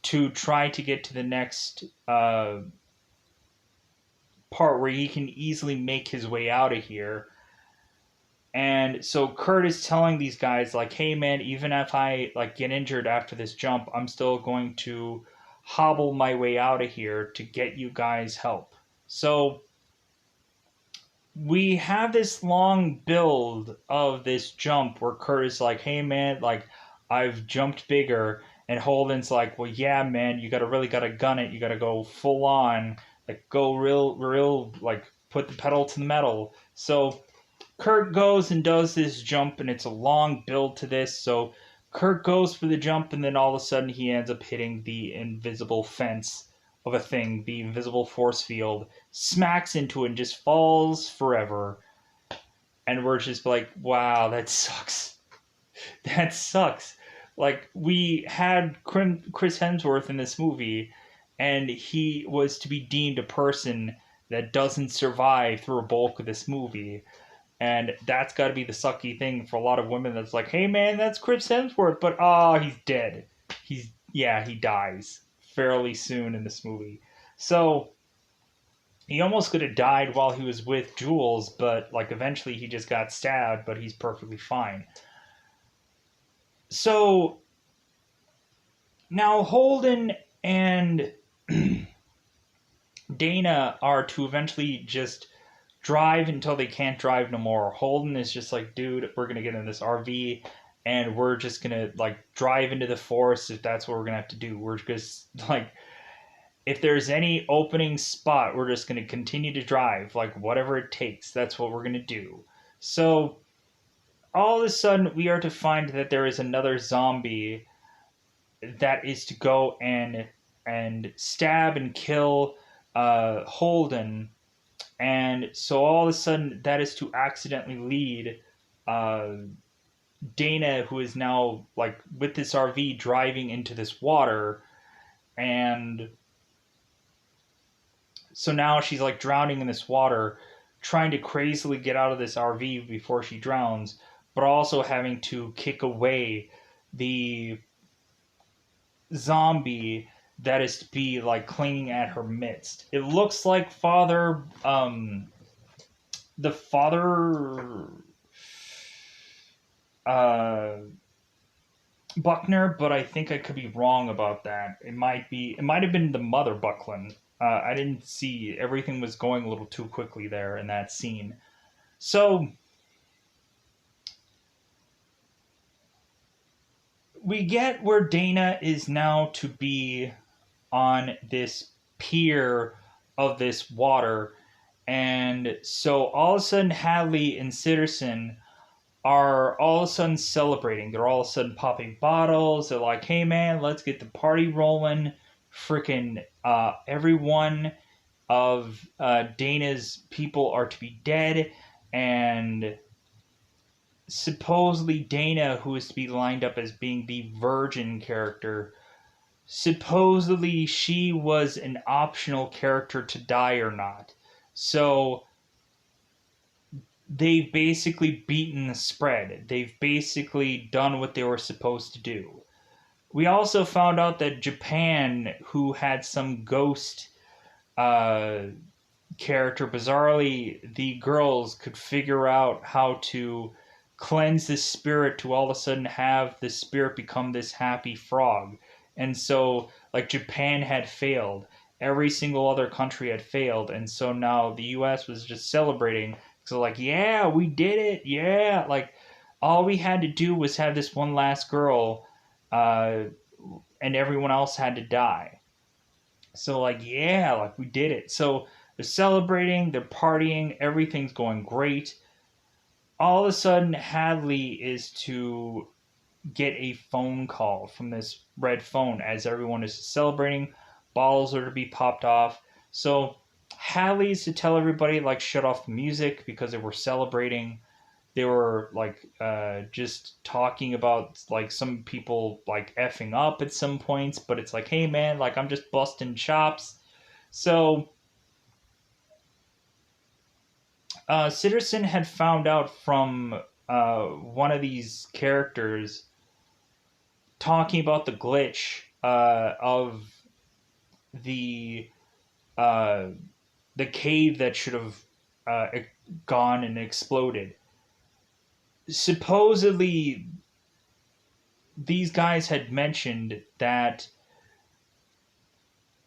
to try to get to the next part where he can easily make his way out of here. And so Kurt is telling these guys like, "Hey man, even if I like get injured after this jump, I'm still going to hobble my way out of here to get you guys help." So we have this long build of this jump where Kurt is like, "Hey man, like I've jumped bigger," and Holden's like, "Well, yeah, man, you gotta gun it. You gotta go full on, like go real, like put the pedal to the metal." So Kurt goes and does this jump, and it's a long build to this. So Kurt goes for the jump, and then all of a sudden he ends up hitting the invisible fence of a thing, the invisible force field, smacks into it, and just falls forever. And we're just like, wow, that sucks. That sucks. Like, we had Chris Hemsworth in this movie, and he was to be deemed a person that doesn't survive through a bulk of this movie. And that's got to be the sucky thing for a lot of women. That's like, hey man, that's Chris Hemsworth, but he's dead. He dies fairly soon in this movie. So he almost could have died while he was with Jules, but like eventually he just got stabbed, but he's perfectly fine. So now Holden and Dana are to eventually just drive until they can't drive no more. Holden is just like, dude, we're gonna get in this RV and we're just gonna like drive into the forest if that's what we're gonna have to do. We're just like, if there's any opening spot, we're just gonna continue to drive, like whatever it takes. That's what we're gonna do. So all of a sudden, we are to find that there is another zombie that is to go and stab and kill Holden, and so all of a sudden that is to accidentally lead uh, Dana, who is now like with this RV driving into this water, and so now she's like drowning in this water, trying to crazily get out of this RV before she drowns, but also having to kick away the zombie that is to be like clinging at her midst. It looks like the father uh Buckner, but I think I could be wrong about that. It might have been the mother Buckland. I didn't see, everything was going a little too quickly there in that scene. So we get where Dana is now to be on this pier of this water. And so all of a sudden, Hadley and Sitterson are all of a sudden celebrating. They're all of a sudden popping bottles. They're like, hey man, let's get the party rolling. Freaking everyone of Dana's people are to be dead. And supposedly Dana, who is to be lined up as being the virgin character, supposedly she was an optional character to die or not. So they've basically beaten the spread. They've basically done what they were supposed to do. We also found out that Japan, who had some ghost uh, character, bizarrely, the girls could figure out how to cleanse this spirit to all of a sudden have the spirit become this happy frog. And so, like, Japan had failed. Every single other country had failed. And so now the US was just celebrating. So, like, yeah, we did it. Yeah. Like, all we had to do was have this one last girl, uh, and everyone else had to die. So, like, yeah, like, we did it. So, they're celebrating, they're partying, everything's going great. All of a sudden, Hadley is to get a phone call from this red phone as everyone is celebrating. Bottles are to be popped off. So Hadley's to tell everybody, like, shut off the music because they were celebrating. they were like just talking about like some people like effing up at some points, but it's like, hey man, like I'm just busting chops. So Sitterson had found out from one of these characters talking about the glitch of the uh, the cave that should have gone and exploded. Supposedly, these guys had mentioned that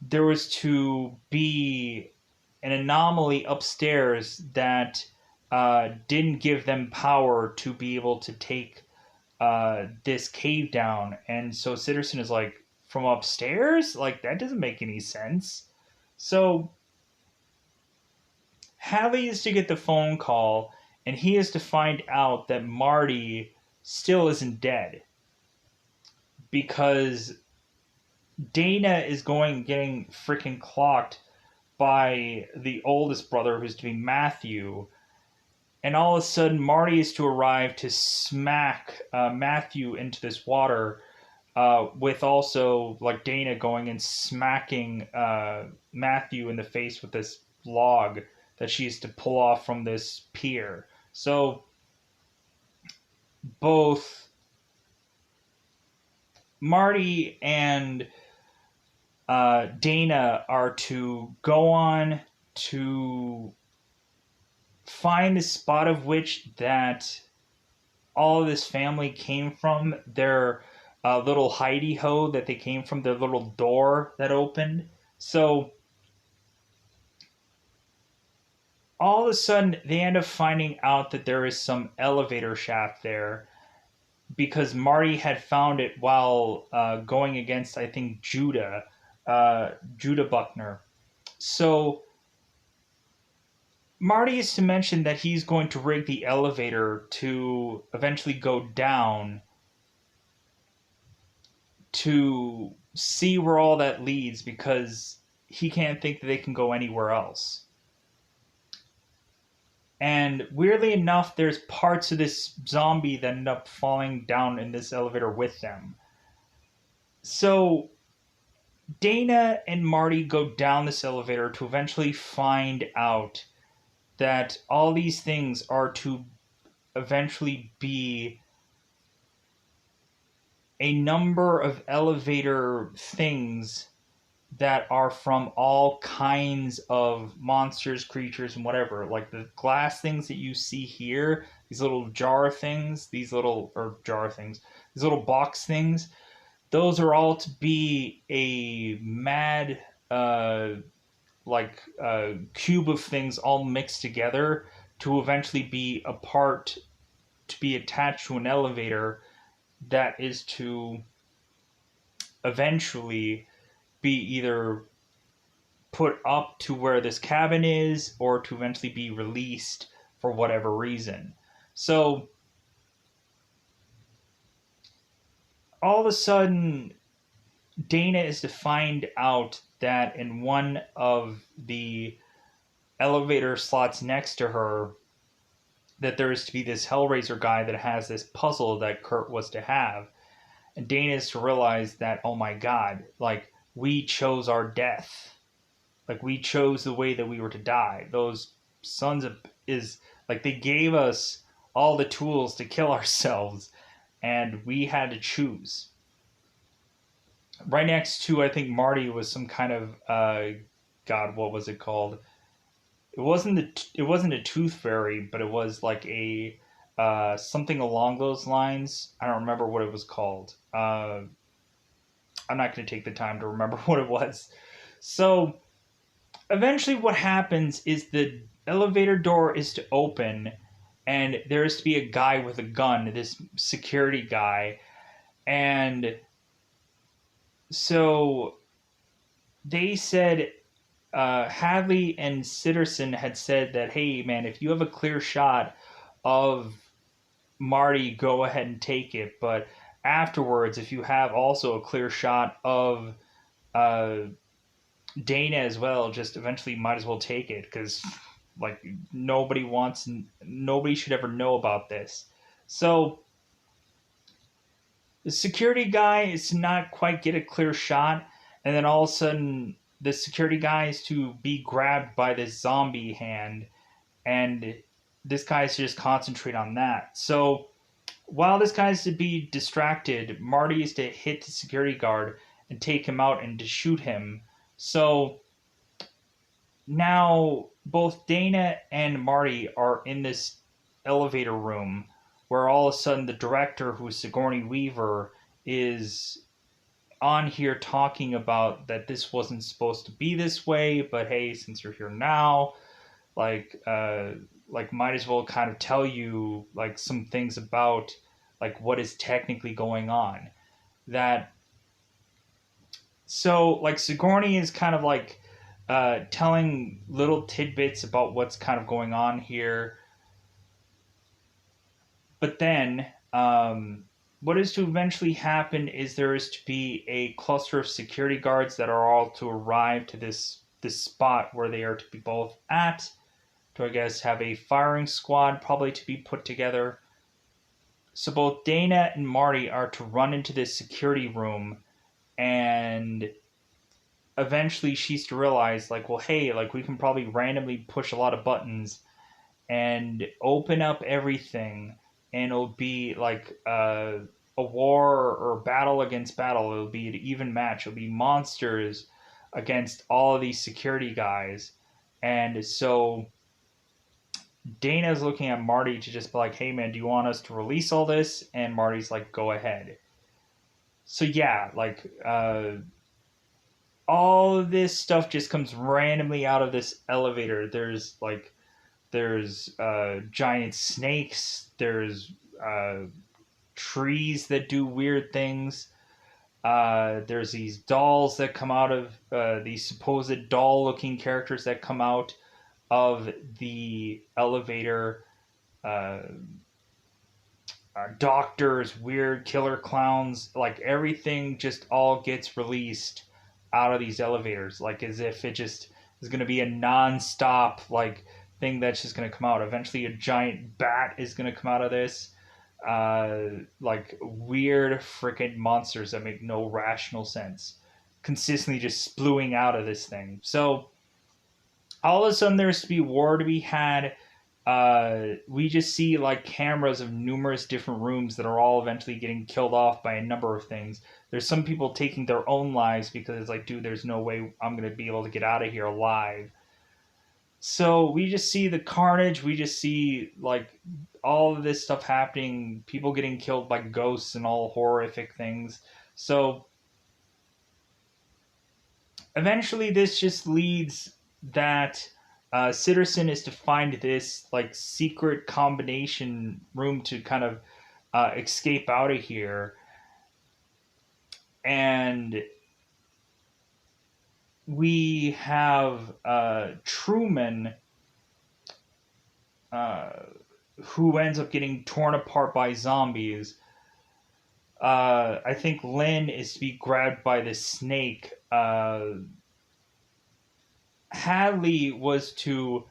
there was to be an anomaly upstairs that didn't give them power to be able to take this cave down. And so Sitterson is like, from upstairs? Like, that doesn't make any sense. So Hallie is to get the phone call, and he is to find out that Marty still isn't dead because Dana is going getting freaking clocked by the oldest brother, who's to be Matthew. And all of a sudden, Marty is to arrive to smack Matthew into this water, with also like Dana going and smacking Matthew in the face with this log that she's to pull off from this pier. So both Marty and Dana are to go on to find the spot of which that all of this family came from, their little hidey ho that they came from, their little door that opened. So all of a sudden, they end up finding out that there is some elevator shaft there because Marty had found it while going against, I think, Judah Buckner. So Marty is to mention that he's going to rig the elevator to eventually go down to see where all that leads because he can't think that they can go anywhere else. And weirdly enough, there's parts of this zombie that end up falling down in this elevator with them. So Dana and Marty go down this elevator to eventually find out that all these things are to eventually be a number of elevator things that are from all kinds of monsters, creatures, and whatever. Like the glass things that you see here, these little jar things, these little box things, those are all to be a mad, cube of things all mixed together to eventually be a part to be attached to an elevator that is to eventually be either put up to where this cabin is or to eventually be released for whatever reason. So all of a sudden, Dana is to find out that in one of the elevator slots next to her, that there is to be this Hellraiser guy that has this puzzle that Kurt was to have. And Dana is to realize that, oh my god, like, we chose our death. Like, we chose the way that we were to die. Those sons of is like they gave us all the tools to kill ourselves, and we had to choose. Right next to, I think, Marty was some kind of God, what was it called? It wasn't a tooth fairy, but it was like a something along those lines. I don't remember what it was called. I'm not going to take the time to remember what it was. So eventually what happens is the elevator door is to open and there is to be a guy with a gun, this security guy. And so they said, Hadley and Sitterson had said that, hey man, if you have a clear shot of Marty, go ahead and take it. But afterwards, if you have also a clear shot of uh, Dana as well, just eventually might as well take it because Like nobody should ever know about this. So the security guy is to not quite get a clear shot, and then all of a sudden the security guy is to be grabbed by this zombie hand, and this guy is to just concentrate on that. So while this guy is to be distracted, Marty is to hit the security guard and take him out and to shoot him. So now both Dana and Marty are in this elevator room where all of a sudden the director, who's Sigourney Weaver, is on here talking about that this wasn't supposed to be this way, but hey, since you're here now, like might as well kind of tell you like some things about like what is technically going on. That so like Sigourney is kind of like telling little tidbits about what's kind of going on here, but then what is to eventually happen is there is to be a cluster of security guards that are all to arrive to this spot where they are to be both at, to I guess have a firing squad probably to be put together. So both Dana and Marty are to run into this security room, and eventually she's to realize like, well, hey, like we can probably randomly push a lot of buttons and open up everything, and it'll be like a war or battle against battle. It'll be an even match. It'll be monsters against all of these security guys. And so Dana's looking at Marty to just be like, hey man, do you want us to release all this? And Marty's like, go ahead. So yeah, like all of this stuff just comes randomly out of this elevator. There's giant snakes. There's trees that do weird things. There's these dolls that come out of these supposed doll-looking characters that come out of the elevator. Uh, Doctors, weird killer clowns, like everything just all gets released out of these elevators, like as if it just is going to be a non-stop like thing that's just going to come out. Eventually, a giant bat is going to come out of this. Like weird freaking monsters that make no rational sense, consistently just spewing out of this thing. So all of a sudden, there's to be war to be had. We just see like cameras of numerous different rooms that are all eventually getting killed off by a number of things. There's some people taking their own lives because it's like, dude, there's no way I'm gonna be able to get out of here alive. So we just see the carnage. We just see like all of this stuff happening. People getting killed by ghosts and all horrific things. So eventually, this just leads that Sitterson is to find this like secret combination room to kind of escape out of here, and we have Truman, uh, who ends up getting torn apart by zombies. I think Lynn is to be grabbed by the snake. Hadley was to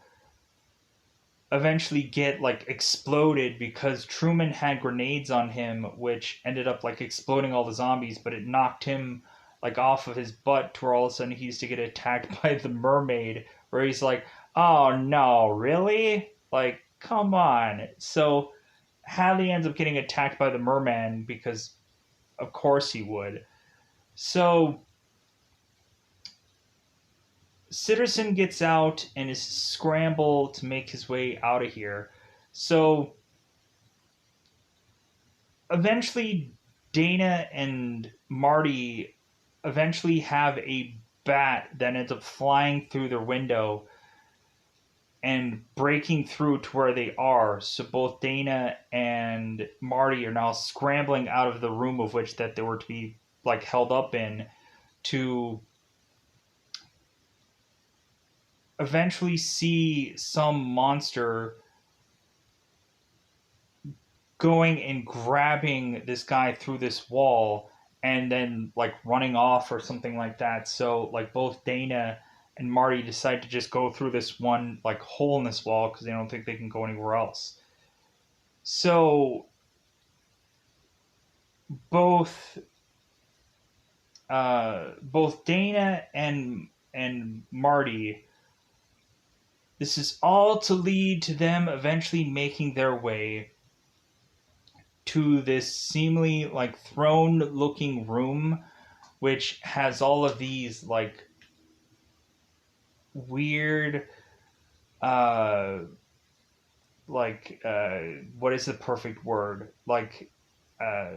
eventually get like exploded because Truman had grenades on him, which ended up like exploding all the zombies, but it knocked him like off of his butt to where all of a sudden he used to get attacked by the mermaid, where he's like, oh no, really? Like, come on. So Hadley ends up getting attacked by the merman because of course he would. So Sitterson gets out and is scramble to make his way out of here. So eventually, Dana and Marty eventually have a bat that ends up flying through their window and breaking through to where they are. So both Dana and Marty are now scrambling out of the room of which that they were to be like held up in to eventually see some monster going and grabbing this guy through this wall and then like running off or something like that. So like both Dana and Marty decide to just go through this one like hole in this wall because they don't think they can go anywhere else. So both both Dana and Marty, this is all to lead to them eventually making their way to this seemingly like throne looking room, which has all of these like weird uh what is the perfect word, uh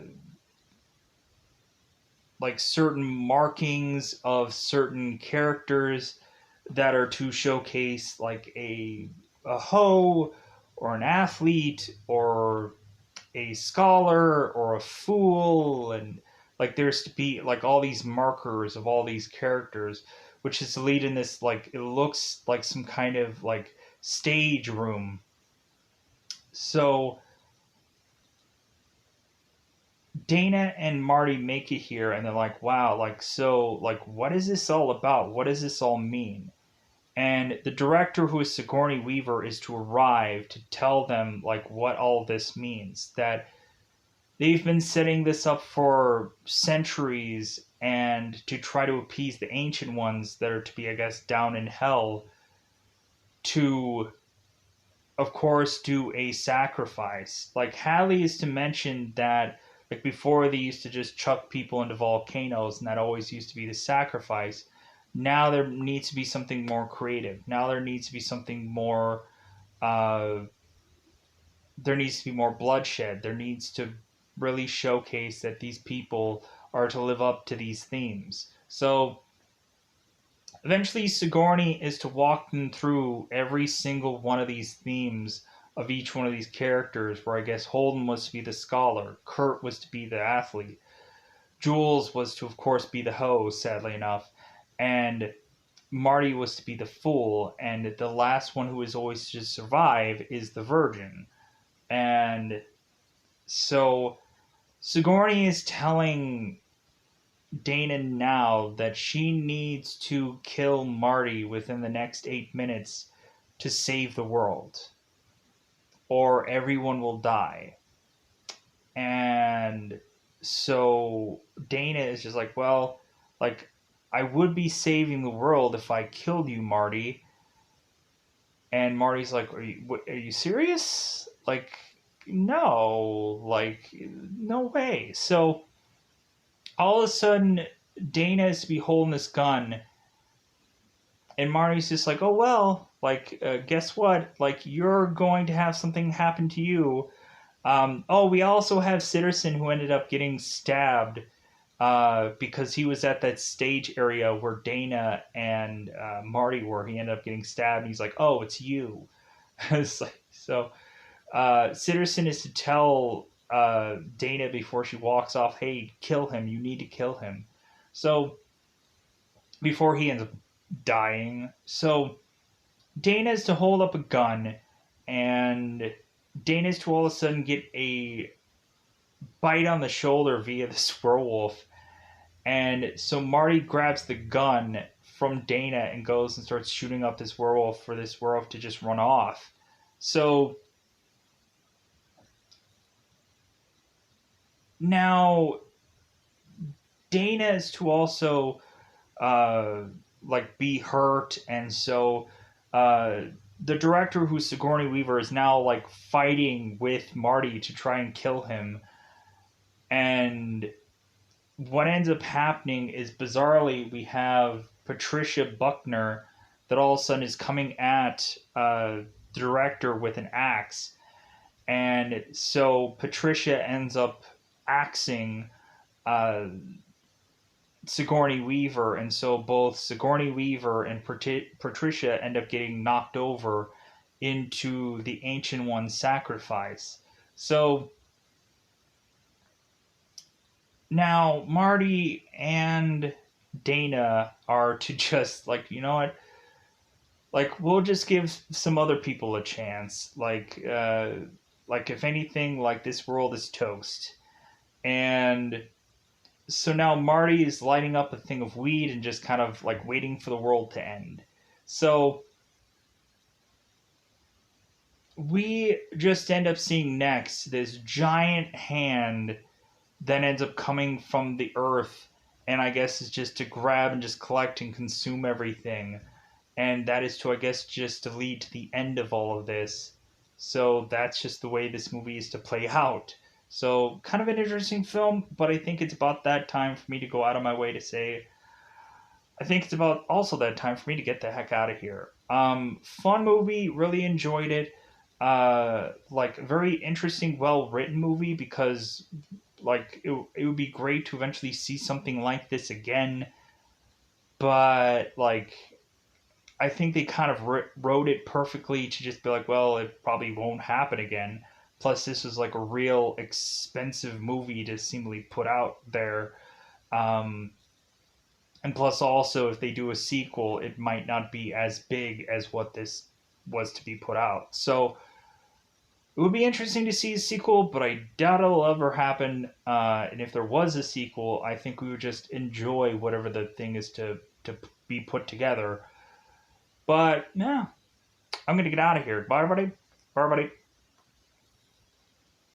like certain markings of certain characters that are to showcase like a hoe or an athlete or a scholar or a fool, and like there's to be like all these markers of all these characters, which is to lead in this like it looks like some kind of like stage room. So Dana and Marty make it here and they're like, wow, like, so like what is this all about, what does this all mean? And the director, who is Sigourney Weaver, is to arrive to tell them like what all this means, that they've been setting this up for centuries and to try to appease the ancient ones that are to be, I guess, down in hell, to of course do a sacrifice. Like Halley is to mention that like before they used to just chuck people into volcanoes and that always used to be the sacrifice. Now there needs to be something more creative. Now there needs to be something more uh there needs to be more bloodshed. There needs to really showcase that these people are to live up to these themes. So eventually, Sigourney is to walk them through every single one of these themes of each one of these characters. Where I guess Holden was to be the scholar, Kurt was to be the athlete, Jules was to, of course, be the hoe, sadly enough, and Marty was to be the fool, and the last one who is always to survive is the virgin. And so Sigourney is telling Dana now that she needs to kill Marty within the next 8 minutes to save the world, or everyone will die. And so Dana is just like, well, like, I would be saving the world if I killed you, Marty. And Marty's like, are you serious? Like, no, like, no way. So all of a sudden, Dana is to be holding this gun, and Marty's just like, oh well, like, guess what? Like, you're going to have something happen to you. Oh, we also have Sitterson, who ended up getting stabbed because he was at that stage area where Dana and Marty were. He ended up getting stabbed, and he's like, oh, it's you. It's like, so Sitterson is to tell Dana before she walks off, hey, kill him. You need to kill him. So before he ends up dying. So Dana's to hold up a gun, and Dana's to all of a sudden get a bite on the shoulder via this werewolf. And so Marty grabs the gun from Dana and goes and starts shooting up this werewolf for this werewolf to just run off. So now Dana is to also uh, like be hurt, and so uh, the director, who's Sigourney Weaver, is now like fighting with Marty to try and kill him. And what ends up happening is, bizarrely, we have Patricia Buckner that all of a sudden is coming at the director with an axe, and so Patricia ends up axing uh, Sigourney Weaver, and so both Sigourney Weaver and Patricia end up getting knocked over into the Ancient One's sacrifice. So now Marty and Dana are to just like, you know what? Like, we'll just give some other people a chance. Like if anything, like, this world is toast. And So now Marty is lighting up a thing of weed and just kind of like waiting for the world to end. So we just end up seeing next this giant hand that ends up coming from the earth, and I guess is just to grab and just collect and consume everything. And that is to, I guess, just to lead to the end of all of this. So that's just the way this movie is to play out. So kind of an interesting film, but I think it's about that time for me to go out of my way to say I think it's about also that time for me to get the heck out of here. Fun movie, really enjoyed it. Like very interesting, well written movie because like it would be great to eventually see something like this again. But like I think they kind of wrote it perfectly to just be like, well, it probably won't happen again. Plus, this was like a real expensive movie to seemingly put out there. Um, and plus, also, if they do a sequel, it might not be as big as what this was to be put out. So it would be interesting to see a sequel, but I doubt it'll ever happen. And if there was a sequel, I think we would just enjoy whatever the thing is to be put together. But yeah, I'm gonna get out of here. Bye, everybody. Bye, everybody.